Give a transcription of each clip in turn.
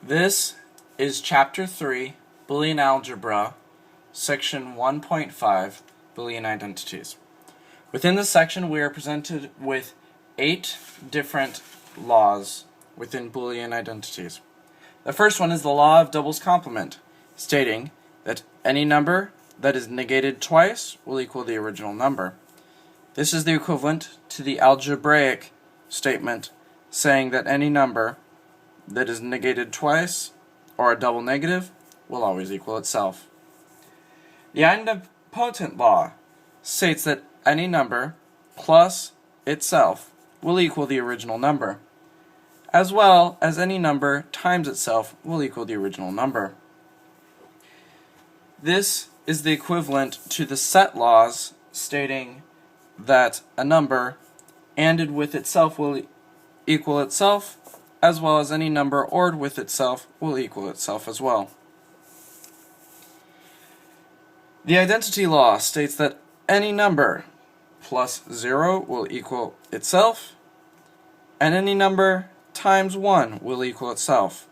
This is Chapter 3, Boolean Algebra, Section 1.5, Boolean Identities. Within this section, we are presented with 8 different laws within Boolean identities. The first one is the law of doubles complement, stating that any number that is negated twice will equal the original number. This is the equivalent to the algebraic statement saying that any number that is negated twice, or a double negative, will always equal itself. The idempotent law states that any number plus itself will equal the original number, as well as any number times itself will equal the original number. This is the equivalent to the set laws stating that a number ANDed with itself will equal itself, as well as any number ORed with itself will equal itself as well. The identity law states that any number plus 0 will equal itself, and any number times 1 will equal itself.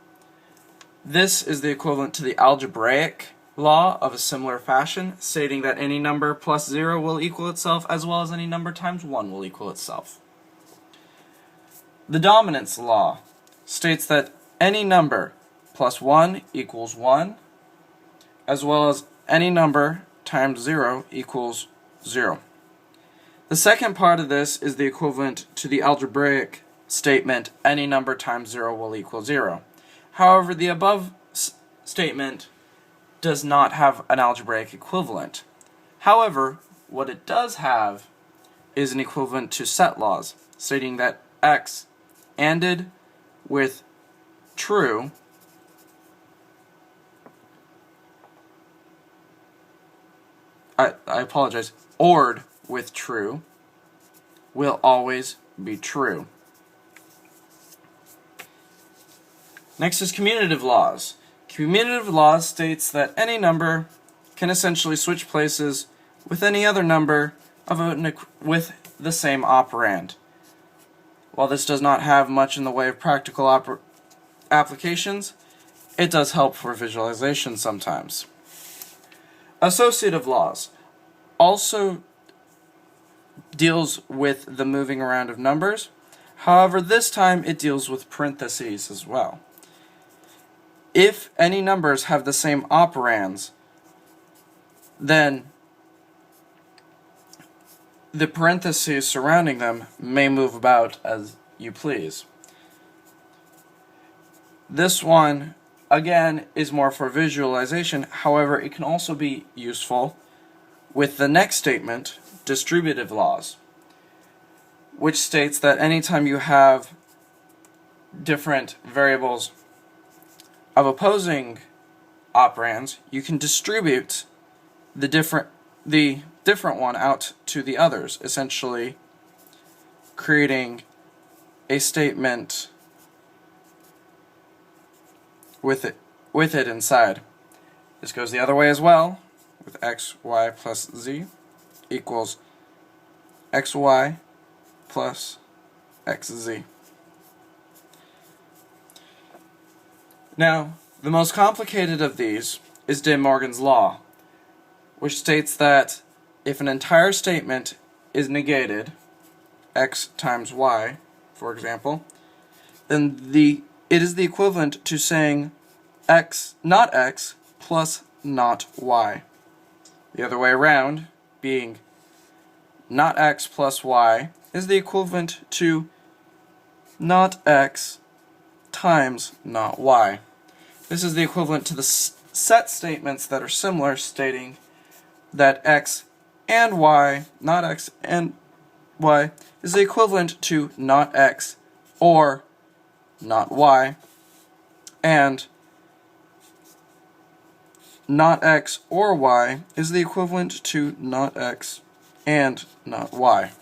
This is the equivalent to the algebraic law of a similar fashion, stating that any number plus 0 will equal itself, as well as any number times 1 will equal itself. The dominance law states that any number plus 1 equals 1, as well as any number times 0 equals 0. The second part of this is the equivalent to the algebraic statement, any number times 0 will equal 0. However, the above statement does not have an algebraic equivalent. However, what it does have is an equivalent to set laws, stating that x ANDed with true I apologize, ORed with true will always be true. Next is commutative laws. Commutative laws states that any number can essentially switch places with any other number with the same operand. While this does not have much in the way of practical applications, it does help for visualization sometimes. Associative laws also deals with the moving around of numbers. However, this time it deals with parentheses as well. If any numbers have the same operands, then the parentheses surrounding them may move about as you please. This one, again, is more for visualization. However, it can also be useful with the next statement, distributive laws, which states that anytime you have different variables of opposing operands, you can distribute the different one out to the others, essentially creating a statement with it inside. This goes the other way as well, with x, y plus z equals xy plus xz. Now, the most complicated of these is De Morgan's law, which states that if an entire statement is negated, x times y, for example, then it is the equivalent to saying x, not x, plus not y. The other way around, being not x plus y, is the equivalent to not x times not y. This is the equivalent to the set statements that are similar, stating that x and y, not x and y, is the equivalent to not x or not y, and not x or y is the equivalent to not x and not y.